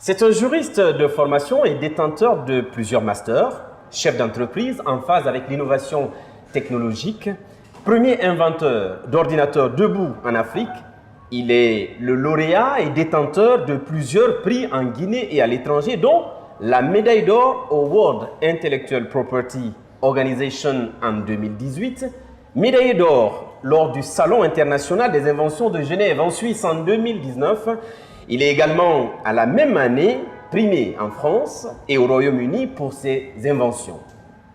C'est un juriste de formation et détenteur de plusieurs masters, chef d'entreprise en phase avec l'innovation technologique, premier inventeur d'ordinateurs debout en Afrique. Il est le lauréat et détenteur de plusieurs prix en Guinée et à l'étranger, dont la médaille d'or au World Intellectual Property Organization en 2018, médaillé d'or lors du Salon international des inventions de Genève en Suisse en 2019. Il est également, à la même année, primé en France et au Royaume-Uni pour ses inventions.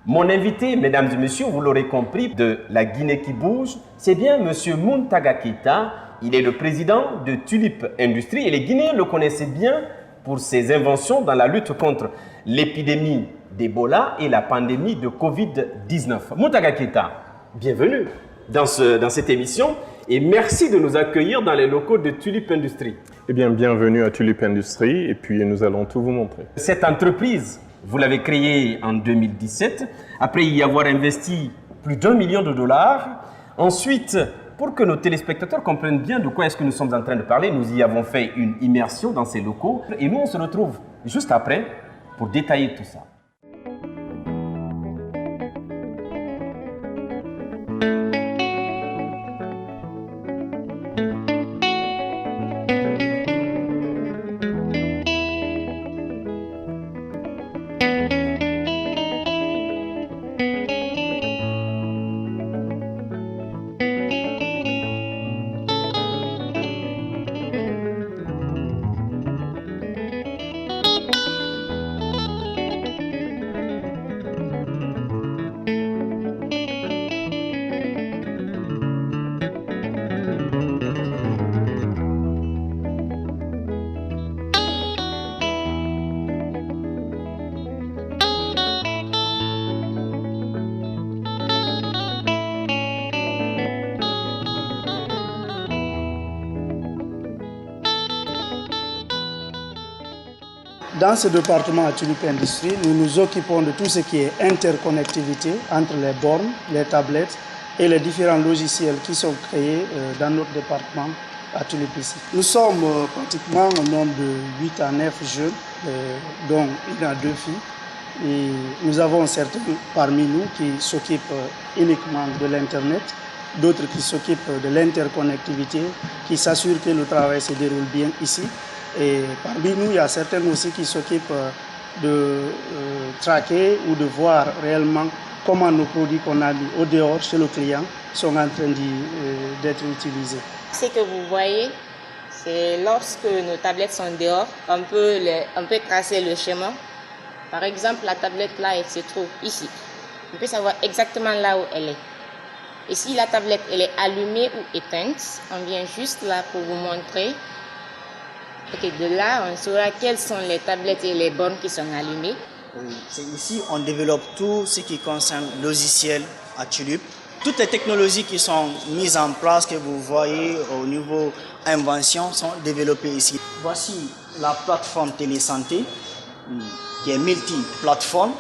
Mon invité, mesdames et messieurs, vous l'aurez compris, de la Guinée qui bouge, c'est bien M. Muntaga Keita. Il est le président de Tulip Industries et les Guinéens le connaissaient bien pour ses inventions dans la lutte contre l'épidémie d'Ebola et la pandémie de Covid-19. Muntaga Keita, bienvenue dans cette émission et merci de nous accueillir dans les locaux de Tulip Industries. Eh bien, bienvenue à Tulip Industries et puis nous allons tout vous montrer. Cette entreprise, vous l'avez créée en 2017, après y avoir investi plus d'1 million de dollars. Ensuite, pour que nos téléspectateurs comprennent bien de quoi est-ce que nous sommes en train de parler, nous y avons fait une immersion dans ces locaux et nous on se retrouve juste après pour détailler tout ça. Dans ce département à Tulip Industries, nous nous occupons de tout ce qui est interconnectivité entre les bornes, les tablettes et les différents logiciels qui sont créés dans notre département à Tulip ici. Nous sommes pratiquement un nombre de 8 à 9 jeunes, dont il y a 2 filles. Et nous avons certains parmi nous qui s'occupent uniquement de l'Internet, d'autres qui s'occupent de l'interconnectivité, qui s'assurent que le travail se déroule bien ici. Et parmi nous, il y a certains aussi qui s'occupent de traquer ou de voir réellement comment nos produits qu'on a mis au dehors chez le client sont en train d'être utilisés. Ce que vous voyez, c'est lorsque nos tablettes sont dehors, on peut tracer le schéma. Par exemple, la tablette là, elle se trouve ici. On peut savoir exactement là où elle est. Et si la tablette elle est allumée ou éteinte, on vient juste là pour vous montrer. Okay, de là, on saura quelles sont les tablettes et les bornes qui sont allumées. C'est ici on développe tout ce qui concerne logiciel à Tulip. Toutes les technologies qui sont mises en place, que vous voyez au niveau invention, sont développées ici. Voici la plateforme télésanté qui est multi-plateforme,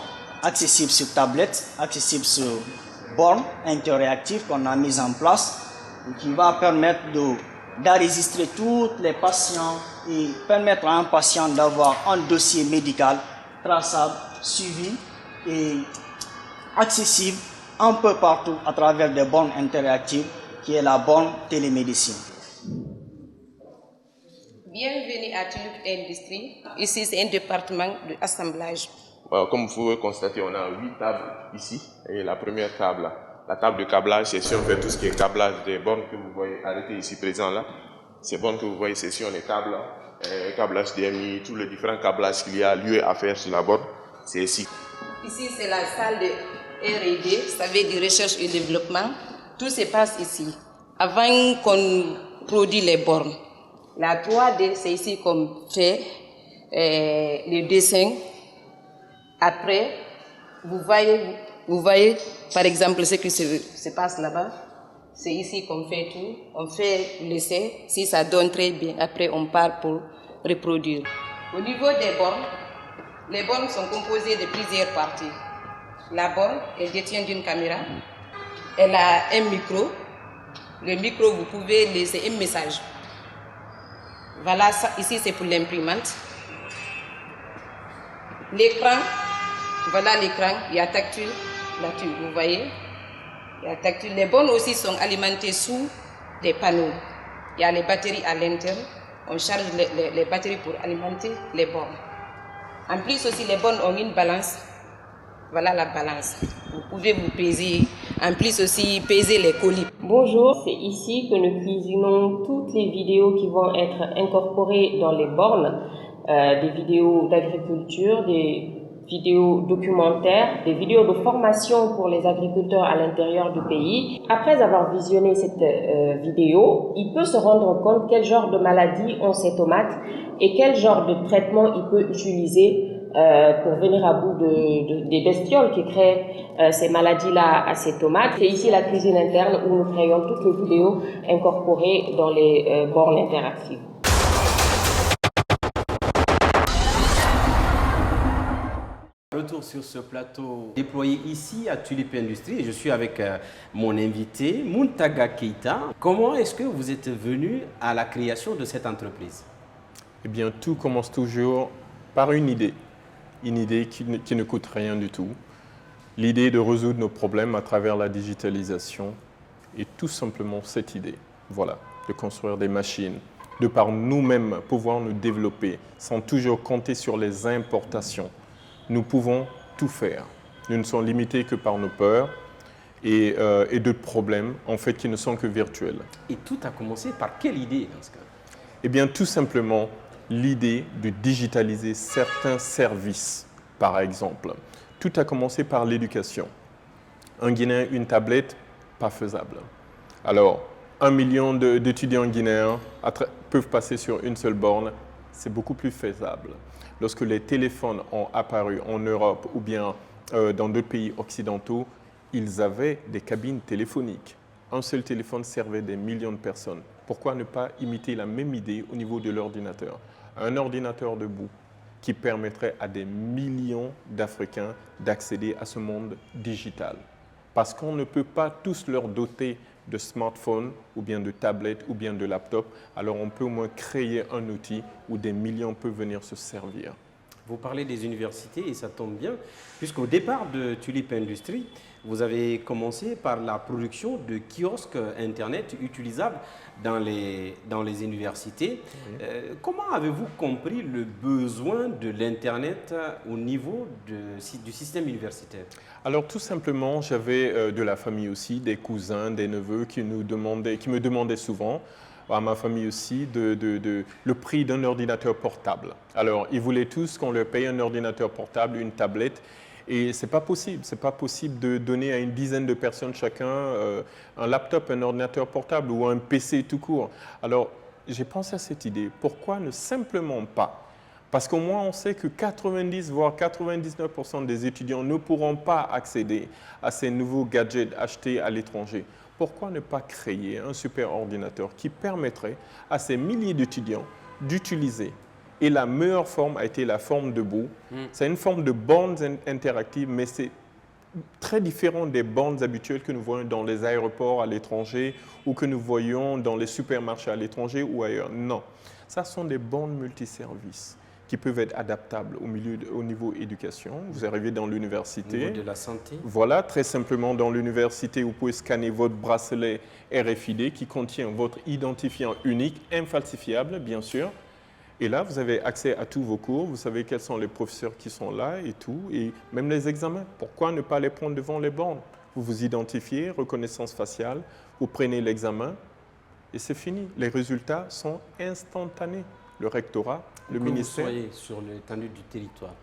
accessible sur tablette, accessible sur borne interactive qu'on a mise en place, qui va permettre d'enregistrer tous les patients et permettre à un patient d'avoir un dossier médical traçable, suivi et accessible un peu partout à travers des bornes interactives qui est la borne télémédecine. Bienvenue à Tulip Industries. Ici, c'est un département d'assemblage. Comme vous pouvez constater, on a 8 tables ici. Et la première table, la table de câblage, c'est si on fait tout ce qui est câblage des bornes que vous voyez arrêtées ici présent là. Ces bornes que vous voyez, c'est sur les câbles, câblage HDMI, tous les différents câblages qu'il y a lieu à faire sur la borne, c'est ici. Ici, c'est la salle de R&D, ça veut dire recherche et développement. Tout se passe ici. Avant qu'on produise les bornes, la 3D, c'est ici qu'on fait les dessins. Après, vous voyez par exemple ce qui se passe là-bas. C'est ici qu'on fait tout. On fait l'essai. Si ça donne très bien, après on part pour reproduire. Au niveau des bornes, les bornes sont composées de plusieurs parties. La borne est détenue d'une caméra. Elle a un micro. Le micro, vous pouvez laisser un message. Voilà, ça, ici c'est pour l'imprimante. L'écran, voilà l'écran, il y a tactile, là-dessus, vous voyez. Il y a tactile. Les bornes aussi sont alimentées sous des panneaux. Il y a les batteries à l'intérieur. On charge les batteries pour alimenter les bornes. En plus aussi, les bornes ont une balance. Voilà la balance. Vous pouvez vous peser. En plus aussi, peser les colis. Bonjour, c'est ici que nous cuisinons toutes les vidéos qui vont être incorporées dans les bornes. Des vidéos d'agriculture, des vidéos documentaires, des vidéos de formation pour les agriculteurs à l'intérieur du pays. Après avoir visionné cette vidéo, il peut se rendre compte quel genre de maladie ont ces tomates et quel genre de traitement il peut utiliser pour venir à bout des bestioles qui créent ces maladies-là à ces tomates. C'est ici la cuisine interne où nous créons toutes les vidéos incorporées dans les bornes interactives. Retour sur ce plateau déployé ici à Tulipe Industries et je suis avec mon invité Muntaga Keita. Comment est-ce que vous êtes venu à la création de cette entreprise? Eh bien, tout commence toujours par une idée qui ne coûte rien du tout. L'idée de résoudre nos problèmes à travers la digitalisation et tout simplement cette idée, voilà, de construire des machines, de par nous-mêmes pouvoir nous développer sans toujours compter sur les importations. Nous pouvons tout faire. Nous ne sommes limités que par nos peurs et d'autres problèmes, en fait, qui ne sont que virtuels. Et tout a commencé par quelle idée dans ce cas? Eh bien, tout simplement, l'idée de digitaliser certains services, par exemple. Tout a commencé par l'éducation. Un Guinéen, une tablette, pas faisable. Alors, 1 million d'étudiants guinéens peuvent passer sur une seule borne, c'est beaucoup plus faisable. Lorsque les téléphones ont apparu en Europe ou bien dans d'autres pays occidentaux, ils avaient des cabines téléphoniques. Un seul téléphone servait des millions de personnes. Pourquoi ne pas imiter la même idée au niveau de l'ordinateur? Un ordinateur debout qui permettrait à des millions d'Africains d'accéder à ce monde digital. Parce qu'on ne peut pas tous leur doter de smartphones ou bien de tablettes ou bien de laptops, alors on peut au moins créer un outil où des millions peuvent venir se servir. Vous parlez des universités et ça tombe bien, puisqu'au départ de Tulipe Industries, vous avez commencé par la production de kiosques Internet utilisables dans les universités. Oui. Comment avez-vous compris le besoin de l'Internet au niveau du système universitaire? Alors tout simplement, j'avais de la famille aussi, des cousins, des neveux qui me demandaient souvent, à ma famille aussi, le prix d'un ordinateur portable. Alors ils voulaient tous qu'on leur paye un ordinateur portable, une tablette. Et ce n'est pas possible. Ce n'est pas possible de donner à une dizaine de personnes chacun un laptop, un ordinateur portable ou un PC tout court. Alors, j'ai pensé à cette idée. Pourquoi ne simplement pas? Parce qu'au moins, on sait que 90 voire 99% des étudiants ne pourront pas accéder à ces nouveaux gadgets achetés à l'étranger. Pourquoi ne pas créer un super ordinateur qui permettrait à ces milliers d'étudiants d'utiliser? Et la meilleure forme a été la forme debout. C'est une forme de bornes interactives, mais c'est très différent des bornes habituelles que nous voyons dans les aéroports à l'étranger ou que nous voyons dans les supermarchés à l'étranger ou ailleurs. Non, ça sont des bornes multiservices qui peuvent être adaptables au niveau éducation. Vous arrivez dans l'université. Au niveau de la santé. Voilà, très simplement dans l'université, vous pouvez scanner votre bracelet RFID qui contient votre identifiant unique, infalsifiable bien sûr. Et là, vous avez accès à tous vos cours, vous savez quels sont les professeurs qui sont là et tout, et même les examens. Pourquoi ne pas les prendre devant les bornes? Vous vous identifiez, reconnaissance faciale, vous prenez l'examen et c'est fini. Les résultats sont instantanés. Le rectorat, le ministère… Vous soyez sur l'étendue du territoire.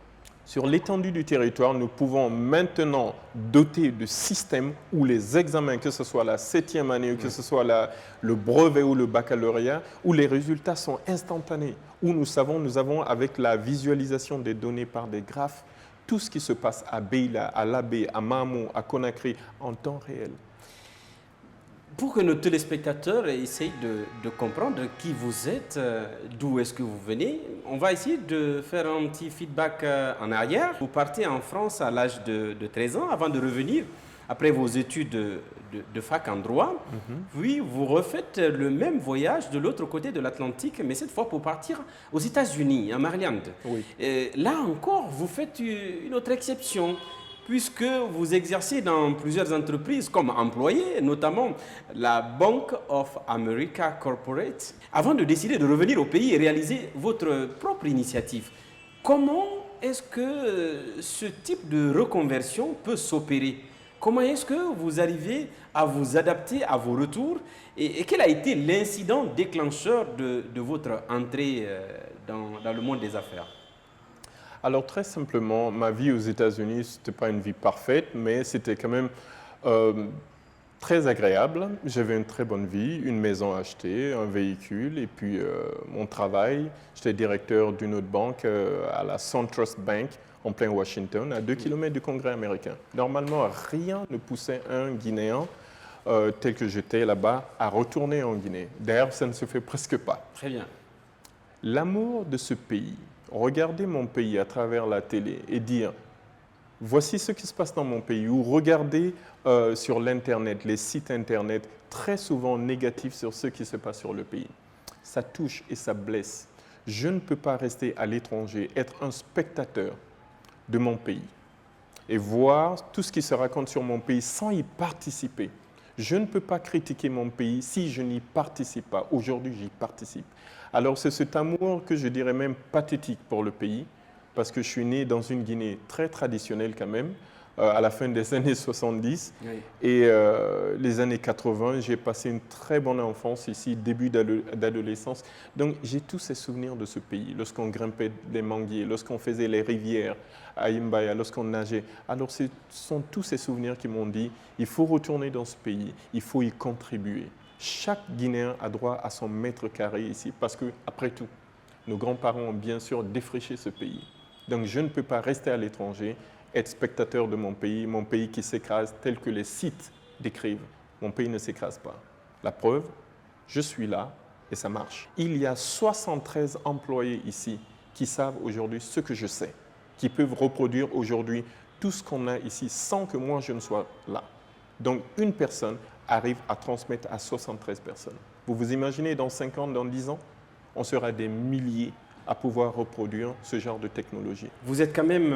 Sur l'étendue du territoire, nous pouvons maintenant doter de systèmes où les examens, que ce soit la 7e année, que ce soit le brevet ou le baccalauréat, où les résultats sont instantanés, où nous avons avec la visualisation des données par des graphes, tout ce qui se passe à Beila, à Labé, à Mamou, à Conakry, en temps réel. Pour que nos téléspectateurs essayent de comprendre qui vous êtes, d'où est-ce que vous venez, on va essayer de faire un petit feedback en arrière. Vous partez en France à l'âge de 13 ans avant de revenir après vos études de fac en droit, puis vous refaites le même voyage de l'autre côté de l'Atlantique, mais cette fois pour partir aux États-Unis, à Maryland. Oui. Et là encore, vous faites une autre exception, puisque vous exercez dans plusieurs entreprises comme employé, notamment la Bank of America Corporate, avant de décider de revenir au pays et réaliser votre propre initiative. Comment est-ce que ce type de reconversion peut s'opérer? Comment est-ce que vous arrivez à vous adapter à vos retours et quel a été l'incident déclencheur de votre entrée dans le monde des affaires? Alors très simplement, ma vie aux États-Unis, ce n'était pas une vie parfaite, mais c'était quand même très agréable. J'avais une très bonne vie, une maison achetée, un véhicule et puis mon travail. J'étais directeur d'une autre banque à la SunTrust Bank en plein Washington, à 2 km du Congrès américain. Normalement, rien ne poussait un Guinéen tel que j'étais là-bas à retourner en Guinée. D'ailleurs, ça ne se fait presque pas. Très bien. L'amour de ce pays, regarder mon pays à travers la télé et dire « voici ce qui se passe dans mon pays » ou regarder sur l'Internet, les sites Internet très souvent négatifs sur ce qui se passe sur le pays. Ça touche et ça blesse. Je ne peux pas rester à l'étranger, être un spectateur de mon pays et voir tout ce qui se raconte sur mon pays sans y participer. Je ne peux pas critiquer mon pays si je n'y participe pas. Aujourd'hui, j'y participe. Alors, c'est cet amour que je dirais même pathétique pour le pays, parce que je suis né dans une Guinée très traditionnelle quand même, à la fin des années 70. Oui. Et les années 80, j'ai passé une très bonne enfance ici, début d'adolescence. Donc, j'ai tous ces souvenirs de ce pays, lorsqu'on grimpait les manguiers, lorsqu'on faisait les rivières à Imbaya, lorsqu'on nageait. Alors, ce sont tous ces souvenirs qui m'ont dit, il faut retourner dans ce pays, il faut y contribuer. Chaque Guinéen a droit à son mètre carré ici, parce que, après tout, nos grands-parents ont bien sûr défriché ce pays. Donc, je ne peux pas rester à l'étranger, être spectateur de mon pays qui s'écrase tel que les sites décrivent. Mon pays ne s'écrase pas. La preuve, je suis là et ça marche. Il y a 73 employés ici qui savent aujourd'hui ce que je sais, qui peuvent reproduire aujourd'hui tout ce qu'on a ici sans que moi je ne sois là. Donc, une personne arrive à transmettre à 73 personnes. Vous vous imaginez, dans 5 ans, dans 10 ans, on sera des milliers à pouvoir reproduire ce genre de technologie. Vous êtes quand même,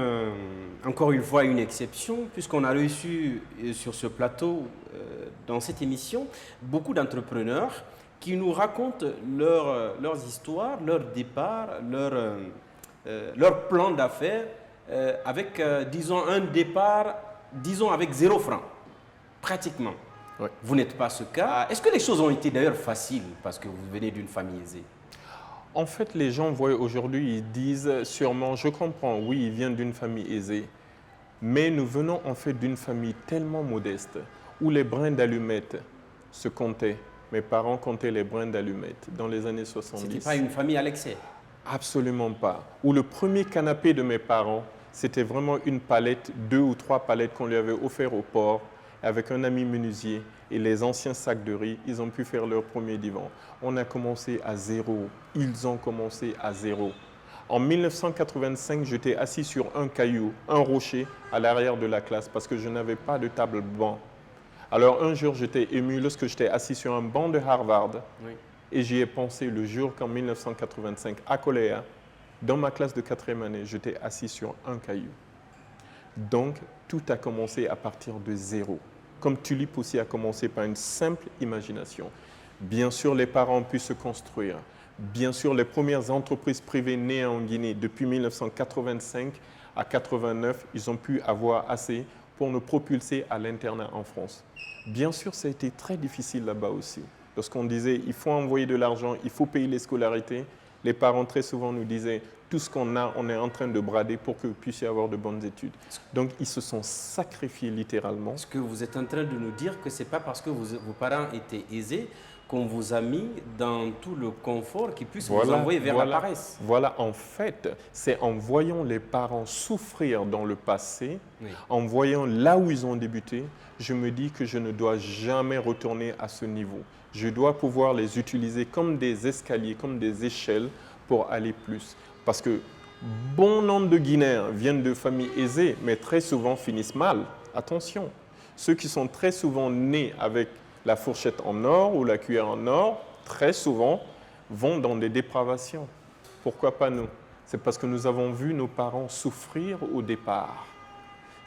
encore une fois, une exception, puisqu'on a reçu sur ce plateau, dans cette émission, beaucoup d'entrepreneurs qui nous racontent leurs histoires, leur départ, leur plan d'affaires, avec, disons, un départ, disons, avec 0 franc, pratiquement. Oui. Vous n'êtes pas ce cas. Est-ce que les choses ont été d'ailleurs faciles, parce que vous venez d'une famille aisée? En fait, les gens voient aujourd'hui, ils disent sûrement, je comprends, oui, ils viennent d'une famille aisée, mais nous venons en fait d'une famille tellement modeste, où les brins d'allumettes se comptaient. Mes parents comptaient les brins d'allumettes dans les années 70. Ce n'était pas une famille à l'excès? Absolument pas. Où le premier canapé de mes parents, c'était vraiment une palette, 2 ou 3 palettes qu'on lui avait offert au port, avec un ami menuisier et les anciens sacs de riz, ils ont pu faire leur premier divan. On a commencé à 0. Ils ont commencé à 0. En 1985, j'étais assis sur un caillou, un rocher, à l'arrière de la classe parce que je n'avais pas de table banc. Alors un jour, j'étais ému lorsque j'étais assis sur un banc de Harvard. Oui. Et j'y ai pensé le jour qu'en 1985, à Coléa, dans ma classe de 4e année, j'étais assis sur un caillou. Donc, tout a commencé à partir de 0. Comme Tulip aussi a commencé par une simple imagination. Bien sûr, les parents ont pu se construire. Bien sûr, les premières entreprises privées nées en Guinée depuis 1985 à 89, ils ont pu avoir assez pour nous propulser à l'internat en France. Bien sûr, ça a été très difficile là-bas aussi. Lorsqu'on disait, il faut envoyer de l'argent, il faut payer les scolarités, les parents très souvent nous disaient, tout ce qu'on a, on est en train de brader pour que vous puissiez avoir de bonnes études. Donc, ils se sont sacrifiés littéralement. Est-ce que vous êtes en train de nous dire que ce n'est pas parce que vos parents étaient aisés qu'on vous a mis dans tout le confort qui puisse vous envoyer vers la paresse? Voilà, en fait, c'est en voyant les parents souffrir dans le passé, oui, en voyant là où ils ont débuté, je me dis que je ne dois jamais retourner à ce niveau. Je dois pouvoir les utiliser comme des escaliers, comme des échelles pour aller plus. Parce que bon nombre de Guinéens viennent de familles aisées, mais très souvent finissent mal. Attention, ceux qui sont très souvent nés avec la fourchette en or ou la cuillère en or, très souvent vont dans des dépravations. Pourquoi pas nous? C'est parce que nous avons vu nos parents souffrir au départ.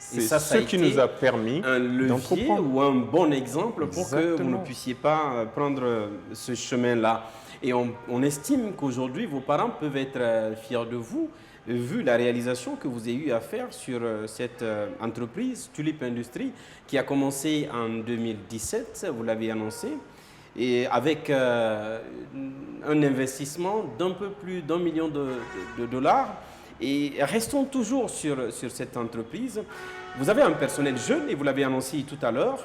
C'est ce qui nous a permis un levier ou un bon exemple pour que vous ne puissiez pas prendre ce chemin-là. Et on estime qu'aujourd'hui, vos parents peuvent être fiers de vous, vu la réalisation que vous avez eu à faire sur cette entreprise, Tulip Industries, qui a commencé en 2017, vous l'avez annoncé, et avec un investissement d'un peu plus d'1 million de dollars. Et restons toujours sur cette entreprise. Vous avez un personnel jeune, et vous l'avez annoncé tout à l'heure,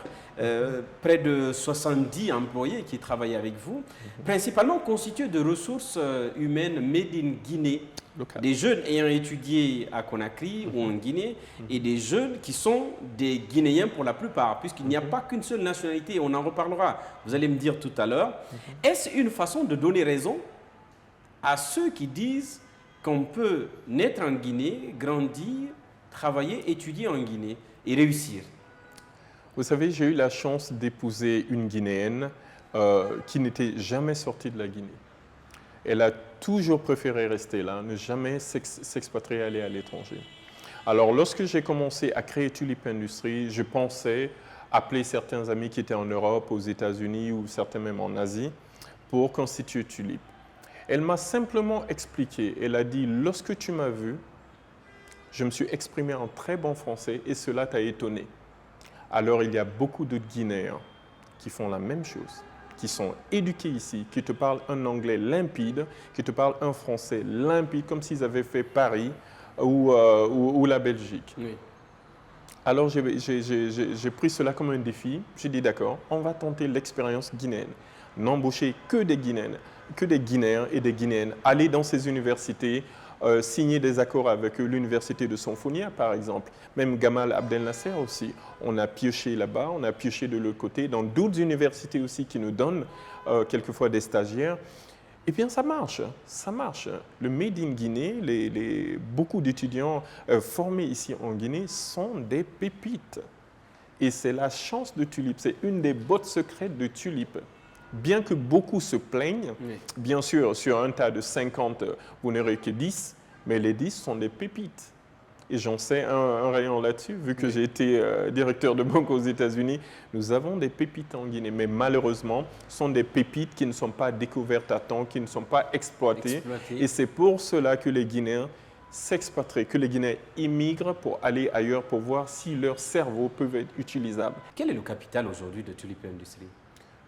près de 70 employés qui travaillent avec vous, principalement constitués de ressources humaines made in Guinée. Local. Des jeunes ayant étudié à Conakry ou en Guinée, et des jeunes qui sont des Guinéens pour la plupart, puisqu'il n'y a pas qu'une seule nationalité, on en reparlera, vous allez me dire tout à l'heure. Est-ce une façon de donner raison à ceux qui disent qu'on peut naître en Guinée, grandir, travailler, étudier en Guinée et réussir? Vous savez, j'ai eu la chance d'épouser une Guinéenne qui n'était jamais sortie de la Guinée. Elle a toujours préféré rester là, ne jamais s'expatrier, aller à l'étranger. Alors, lorsque j'ai commencé à créer Tulip Industries, je pensais appeler certains amis qui étaient en Europe, aux États-Unis ou certains même en Asie pour constituer Tulip. Elle m'a simplement expliqué, elle a dit, lorsque tu m'as vu, je me suis exprimé en très bon français et cela t'a étonné. Alors il y a beaucoup de Guinéens qui font la même chose, qui sont éduqués ici, qui te parlent un anglais limpide, qui te parlent un français limpide, comme s'ils avaient fait Paris ou la Belgique. Oui. Alors j'ai pris cela comme un défi, j'ai dit d'accord, on va tenter l'expérience guinéenne, n'embaucher que des Guinéens et des Guinéennes, aller dans ces universités, signer des accords avec l'université de Sonfonia par exemple, même Gamal Abdel Nasser aussi, on a pioché là-bas, on a pioché de l'autre côté, dans d'autres universités aussi qui nous donnent quelquefois des stagiaires. Et bien ça marche, ça marche. Le Made in Guinée, beaucoup d'étudiants formés ici en Guinée sont des pépites. Et c'est la chance de Tulip, c'est une des bottes secrètes de Tulip. Bien que beaucoup se plaignent, oui. Bien sûr, sur un tas de 50, vous n'aurez que 10, mais les 10 sont des pépites. Et j'en sais un rayon là-dessus, vu que j'ai été directeur de banque aux États-Unis. Nous avons des pépites en Guinée, mais malheureusement, ce sont des pépites qui ne sont pas découvertes à temps, qui ne sont pas exploitées. Et c'est pour cela que les Guinéens s'expatrient, que les Guinéens immigrent pour aller ailleurs, pour voir si leurs cerveaux peuvent être utilisables. Quel est le capital aujourd'hui de Tulip Industries?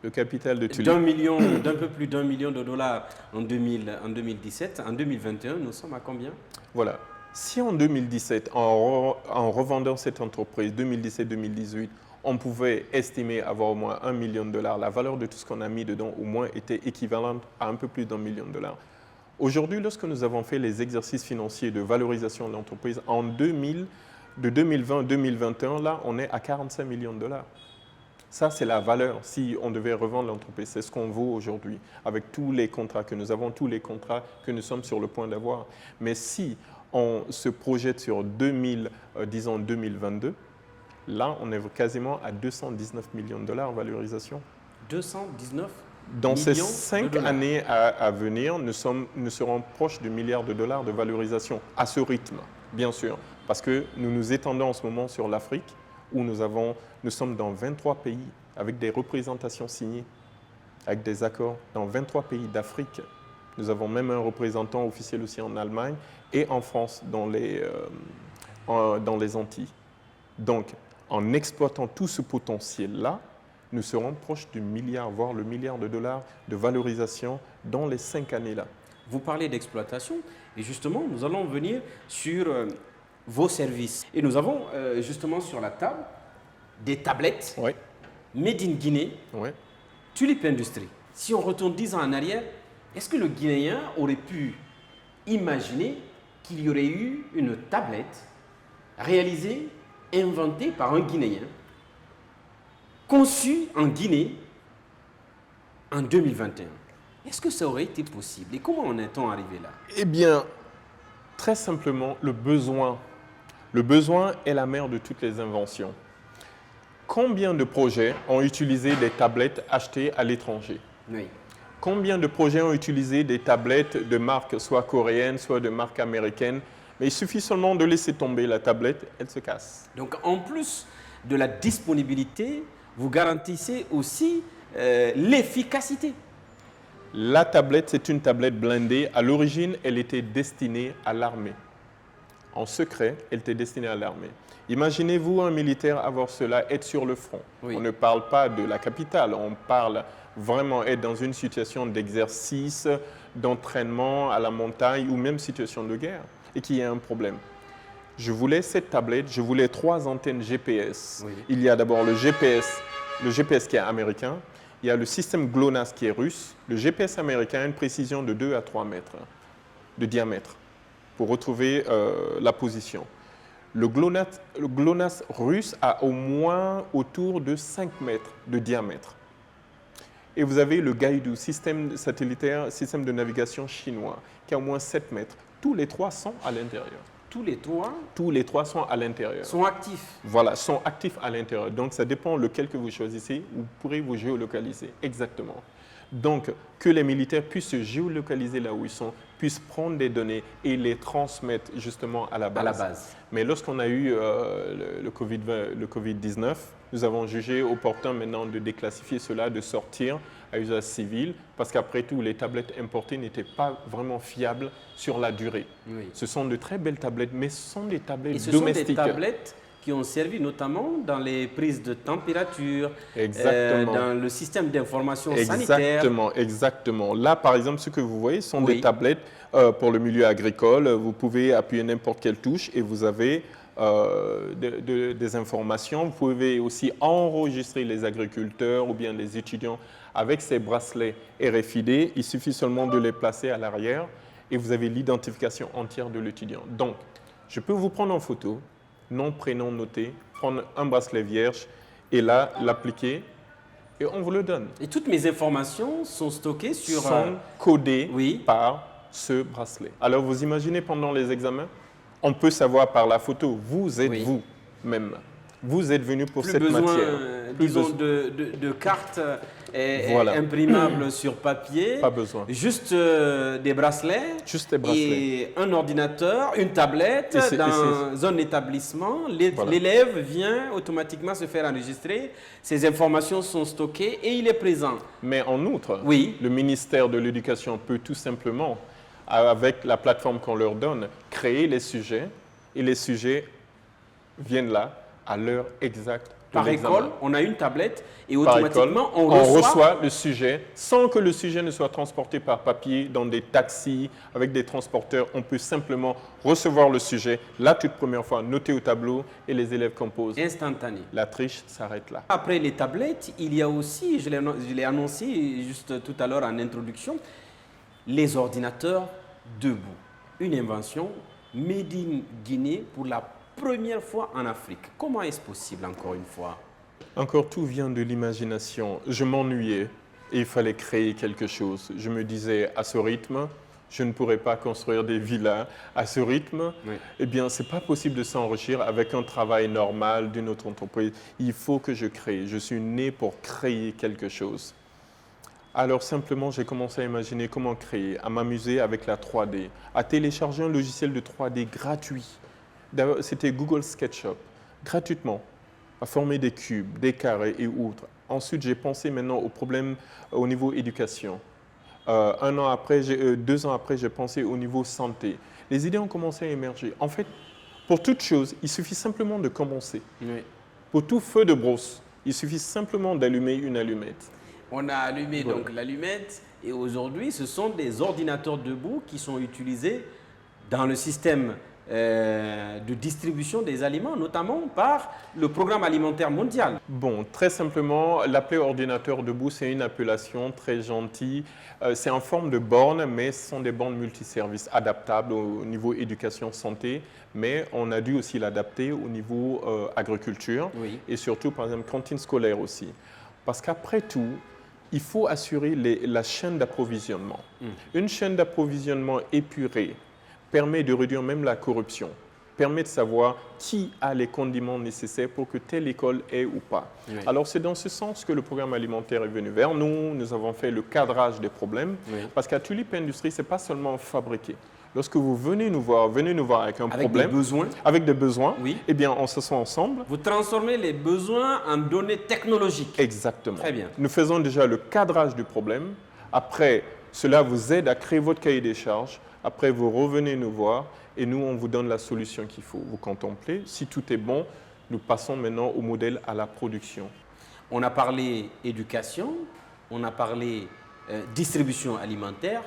Le capital de Tulip. D'un peu plus d'1 million de dollars en 2017. En 2021, nous sommes à combien? Voilà. Si en 2017, en revendant cette entreprise, 2017-2018, on pouvait estimer avoir au moins 1 million de dollars, la valeur de tout ce qu'on a mis dedans au moins était équivalente à un peu plus d'1 million de dollars. Aujourd'hui, lorsque nous avons fait les exercices financiers de valorisation de l'entreprise, de 2020 à 2021, là, on est à 45 millions de dollars. Ça, c'est la valeur si on devait revendre l'entreprise. C'est ce qu'on vaut aujourd'hui avec tous les contrats que nous avons, tous les contrats que nous sommes sur le point d'avoir. Mais si on se projette sur 2022, là, on est quasiment à 219 millions de dollars en valorisation. 219 Dans ces 5 années à venir, nous serons proches du milliard de dollars de valorisation à ce rythme, bien sûr, parce que nous nous étendons en ce moment sur l'Afrique, où nous sommes dans 23 pays avec des représentations signées, avec des accords dans 23 pays d'Afrique. Nous avons même un représentant officiel aussi en Allemagne et en France, dans les Antilles. Donc, en exploitant tout ce potentiel-là, nous serons proches du milliard, voire le milliard de dollars de valorisation dans les 5 années-là. Vous parlez d'exploitation et justement, nous allons venir sur vos services. Et nous avons justement sur la table des tablettes oui. Made in Guinée, oui. Tulip Industries. Si on retourne 10 ans en arrière, est-ce que le Guinéen aurait pu imaginer qu'il y aurait eu une tablette réalisée, inventée par un Guinéen, conçue en Guinée en 2021? Est-ce que ça aurait été possible? Et comment en est-on arrivé là? Eh bien, très simplement, le besoin est la mère de toutes les inventions. Combien de projets ont utilisé des tablettes achetées à l'étranger? Oui. Combien de projets ont utilisé des tablettes de marque soit coréenne, soit de marque américaine? Mais il suffit seulement de laisser tomber la tablette, elle se casse. Donc, en plus de la disponibilité, vous garantissez aussi l'efficacité. La tablette, c'est une tablette blindée. À l'origine, elle était destinée à l'armée. En secret, elle était destinée à l'armée. Imaginez-vous un militaire avoir cela, être sur le front. Oui. On ne parle pas de la capitale, on parle vraiment être dans une situation d'exercice, d'entraînement à la montagne ou même situation de guerre et qu'il y ait un problème. Je voulais cette tablette, je voulais 3 antennes GPS. Oui. Il y a d'abord le GPS qui est américain, il y a le système GLONASS qui est russe. Le GPS américain a une précision de 2 à 3 mètres de diamètre pour retrouver la position. Le GLONASS russe a au moins autour de 5 mètres de diamètre. Et vous avez le Gaïdu, système satellitaire, système de navigation chinois, qui a au moins 7 mètres. Tous les 3 sont à l'intérieur. Tous les 3 Tous les 3 sont à l'intérieur. sont actifs. Voilà, sont actifs à l'intérieur. Donc, ça dépend lequel que vous choisissez, vous pourrez vous géolocaliser. Exactement. Donc, que les militaires puissent se géolocaliser là où ils sont, puissent prendre des données et les transmettre justement à la base. À la base. Mais lorsqu'on a eu le Covid-19, nous avons jugé opportun maintenant de déclassifier cela, de sortir à usage civil, parce qu'après tout, les tablettes importées n'étaient pas vraiment fiables sur la durée. Oui. Ce sont de très belles tablettes, mais ce sont des tablettes Et ce domestiques. sont des tablettes qui ont servi notamment dans les prises de température, Exactement. dans le système d'information sanitaire. Exactement, exactement. Là, par exemple, ce que vous voyez sont Oui. des tablettes pour le milieu agricole. Vous pouvez appuyer n'importe quelle touche et vous avez des informations. Vous pouvez aussi enregistrer les agriculteurs ou bien les étudiants avec ces bracelets RFID. Il suffit seulement de les placer à l'arrière et vous avez l'identification entière de l'étudiant. Donc, je peux vous prendre en photo, nom, prénom noté, prendre un bracelet vierge et là, l'appliquer et on vous le donne. Et toutes mes informations sont stockées sur... Sont codées oui. par ce bracelet. Alors, vous imaginez pendant les examens, on peut savoir par la photo, vous êtes Oui. vous-même. Vous êtes venu pour plus cette besoin, matière. disons, de cartes Voilà. imprimables sur papier. Pas besoin. Juste des bracelets. Juste des bracelets. Et un ordinateur, une tablette Et c'est- dans un établissement. Voilà. L'élève vient automatiquement se faire enregistrer. Ces informations sont stockées et il est présent. Mais en outre, Oui. le ministère de l'Éducation peut tout simplement, avec la plateforme qu'on leur donne, créer les sujets et les sujets viennent là à l'heure exacte de Par l'examen. école, on a une tablette et Par automatiquement, école, on reçoit le sujet sans que le sujet ne soit transporté par papier dans des taxis avec des transporteurs. On peut simplement recevoir le sujet la toute première fois, noter au tableau et les élèves composent. instantané. La triche s'arrête là. Après les tablettes, il y a aussi, je l'ai annoncé juste tout à l'heure en introduction, les ordinateurs debout. Une invention made in Guinée pour la première fois en Afrique. Comment est-ce possible encore une fois? Encore tout vient de l'imagination. Je m'ennuyais et il fallait créer quelque chose. Je me disais, à ce rythme, je ne pourrais pas construire des villas. À ce rythme, Oui. eh bien, ce n'est pas possible de s'enrichir avec un travail normal d'une autre entreprise. Il faut que je crée. Je suis né pour créer quelque chose. Alors simplement, j'ai commencé à imaginer comment créer, à m'amuser avec la 3D, à télécharger un logiciel de 3D gratuit. D'abord, c'était Google SketchUp, gratuitement, à former des cubes, des carrés et autres. Ensuite, j'ai pensé maintenant aux problèmes au niveau éducation. 2 ans après, j'ai pensé au niveau santé. Les idées ont commencé à émerger. En fait, pour toute chose, il suffit simplement de commencer. Oui. Pour tout feu de brosse, il suffit simplement d'allumer une allumette. On a allumé Voilà. donc l'allumette et aujourd'hui, ce sont des ordinateurs debout qui sont utilisés dans le système de distribution des aliments, notamment par le Programme alimentaire mondial. Bon, très simplement, l'appeler ordinateur debout, c'est une appellation très gentille. C'est en forme de borne, mais ce sont des bornes multiservices adaptables au niveau éducation santé, mais on a dû aussi l'adapter au niveau agriculture Oui. et surtout, par exemple, cantine scolaire aussi. Parce qu'après tout, il faut assurer la chaîne d'approvisionnement. Une chaîne d'approvisionnement épurée permet de réduire même la corruption, permet de savoir qui a les condiments nécessaires pour que telle école ait ou pas. Oui. Alors, c'est dans ce sens que le programme alimentaire est venu vers nous. Nous avons fait le cadrage des problèmes. Oui. Parce qu'à Tulip Industries, ce n'est pas seulement fabriquer. Lorsque vous venez nous voir avec un problème, des besoins. avec des besoins, Oui. eh bien, on s'assoit ensemble. Vous transformez les besoins en données technologiques. Exactement. Très bien. Nous faisons déjà le cadrage du problème. Après, cela vous aide à créer votre cahier des charges. Après, vous revenez nous voir et nous, on vous donne la solution qu'il faut. Vous contemplez. Si tout est bon, nous passons maintenant au modèle à la production. On a parlé éducation, on a parlé distribution alimentaire,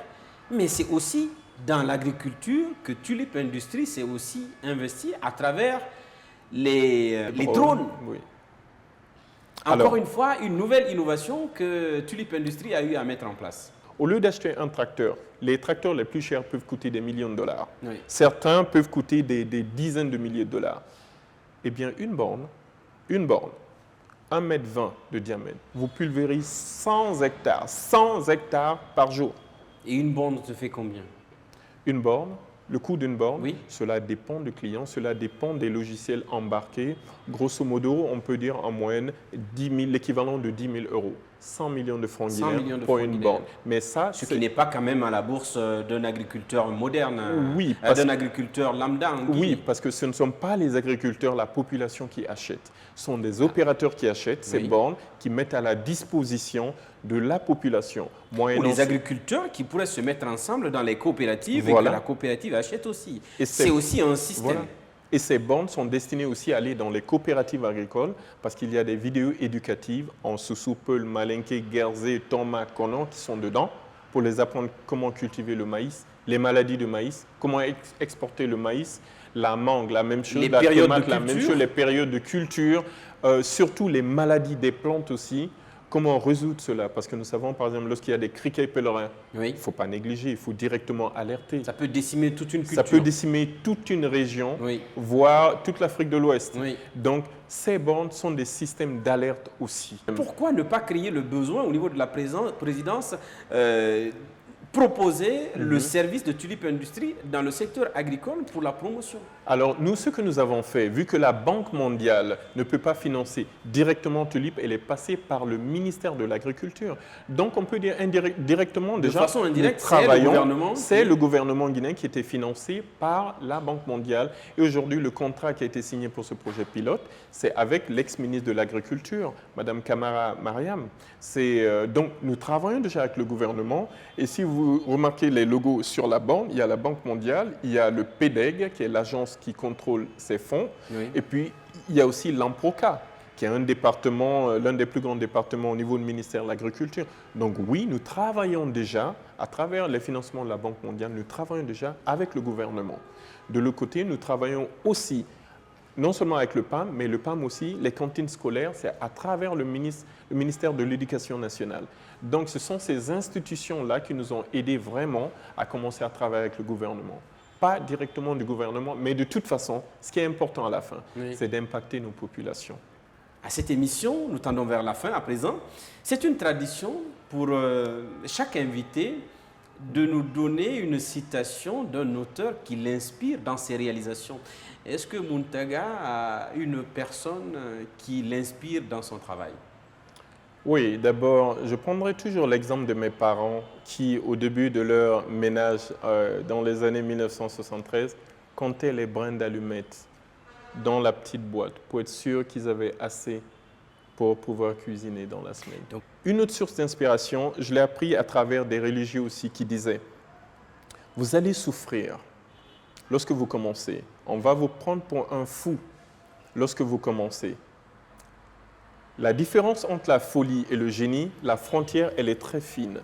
mais c'est aussi dans l'agriculture que Tulip Industries s'est aussi investi à travers les drones. Oui. Encore une fois, une nouvelle innovation que Tulip Industries a eu à mettre en place. Au lieu d'acheter un tracteur, les tracteurs les plus chers peuvent coûter des millions de dollars. Oui. Certains peuvent coûter des dizaines de milliers de dollars. Eh bien, une borne, 1,20 m de diamètre, vous pulvérisez 100 hectares par jour. Et une borne te fait combien? Une borne, le coût d'une borne, Oui. cela dépend du client, cela dépend des logiciels embarqués. Grosso modo, on peut dire en moyenne l'équivalent de 10 000 euros. 100 millions de francs 100 millions guinéens de pour francs une guinéens. borne. Mais ça, Ce qui n'est pas quand même à la bourse d'un agriculteur moderne, Oui, d'un agriculteur lambda. en Guinée. Oui, parce que ce ne sont pas les agriculteurs, la population qui achètent. Ce sont des opérateurs qui achètent ces Oui. bornes, qui mettent à la disposition de la population. Ou les agriculteurs qui pourraient se mettre ensemble dans les coopératives et Voilà. que la coopérative achète aussi. Et C'est aussi un système. Voilà. Et ces bornes sont destinées aussi à aller dans les coopératives agricoles parce qu'il y a des vidéos éducatives en Soussou, Peul, Malinké, Guerzé, Toma, Konan qui sont dedans pour les apprendre comment cultiver le maïs, les maladies de maïs, comment exporter le maïs, la mangue, la même chose, Les la périodes tomate, de la même culture. chose, les périodes de culture, surtout les maladies des plantes aussi. Comment résoudre cela? Parce que nous savons, par exemple, lorsqu'il y a des criquets pèlerins, Oui. il ne faut pas négliger, il faut directement alerter. Ça peut décimer toute une culture. Ça peut décimer toute une région, Oui. voire toute l'Afrique de l'Ouest. Oui. Donc, ces bornes sont des systèmes d'alerte aussi. Pourquoi ne pas créer le besoin au niveau de la présidence proposer le service de Tulip Industries dans le secteur agricole pour la promotion? Alors, nous, ce que nous avons fait, vu que la Banque mondiale ne peut pas financer directement Tulip, elle est passée par le ministère de l'Agriculture. Donc, on peut dire directement, déjà, façon indirecte, nous c'est le travaillons, gouvernement c'est qui- le gouvernement guinéen qui était financé par la Banque mondiale. Et aujourd'hui, le contrat qui a été signé pour ce projet pilote, c'est avec l'ex-ministre de l'Agriculture, Madame Kamara Mariam. Donc, nous travaillons déjà avec le gouvernement. Et si vous remarquez les logos sur la borne, il y a la Banque mondiale, il y a le PEDEG, qui est l'agence qui contrôle ces fonds. Oui. Et puis, il y a aussi l'AMPROCA, qui est un département, l'un des plus grands départements au niveau du ministère de l'Agriculture. Donc oui, nous travaillons déjà, à travers les financements de la Banque mondiale, nous travaillons déjà avec le gouvernement. De l'autre côté, nous travaillons aussi, non seulement avec le PAM, mais le PAM aussi, les cantines scolaires, c'est à travers le ministère de l'Éducation nationale. Donc ce sont ces institutions-là qui nous ont aidés vraiment à commencer à travailler avec le gouvernement. Pas directement du gouvernement, mais de toute façon, ce qui est important à la fin, Oui. c'est d'impacter nos populations. À cette émission, nous tendons vers la fin à présent. C'est une tradition pour chaque invité de nous donner une citation d'un auteur qui l'inspire dans ses réalisations. Est-ce que Muntaga a une personne qui l'inspire dans son travail? Oui, d'abord, je prendrai toujours l'exemple de mes parents qui, au début de leur ménage, dans les années 1973, comptaient les brins d'allumettes dans la petite boîte pour être sûr qu'ils avaient assez pour pouvoir cuisiner dans la semaine. Donc, une autre source d'inspiration, je l'ai appris à travers des religieux aussi qui disaient « Vous allez souffrir lorsque vous commencez. On va vous prendre pour un fou lorsque vous commencez. » La différence entre la folie et le génie, la frontière, elle est très fine.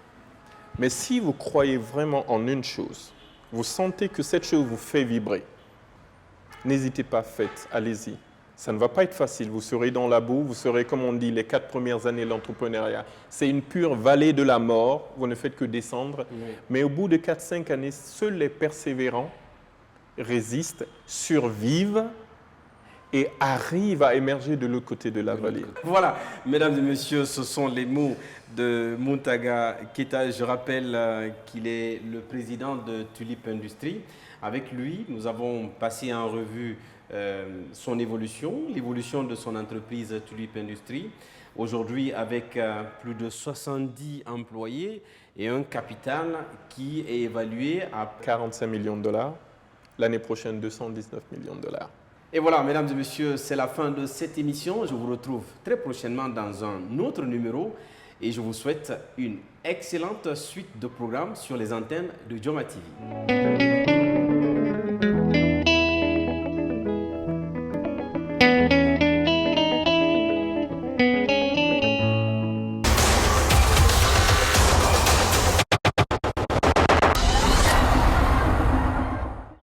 Mais si vous croyez vraiment en une chose, vous sentez que cette chose vous fait vibrer, n'hésitez pas, faites, allez-y. Ça ne va pas être facile, vous serez dans la boue, vous serez, comme on dit, les 4 premières années de l'entrepreneuriat. C'est une pure vallée de la mort, vous ne faites que descendre. Oui. Mais au bout de 4-5 années, seuls les persévérants résistent, survivent et arrive à émerger de l'autre côté de la vallée. Voilà, mesdames et messieurs, ce sont les mots de Muntaga Keita. Je rappelle qu'il est le président de Tulip Industries. Avec lui, nous avons passé en revue son évolution, l'évolution de son entreprise Tulip Industries. Aujourd'hui, avec plus de 70 employés et un capital qui est évalué à 45 millions de dollars. L'année prochaine, 219 millions de dollars. Et voilà, mesdames et messieurs, c'est la fin de cette émission. Je vous retrouve très prochainement dans un autre numéro et je vous souhaite une excellente suite de programmes sur les antennes de Joma TV.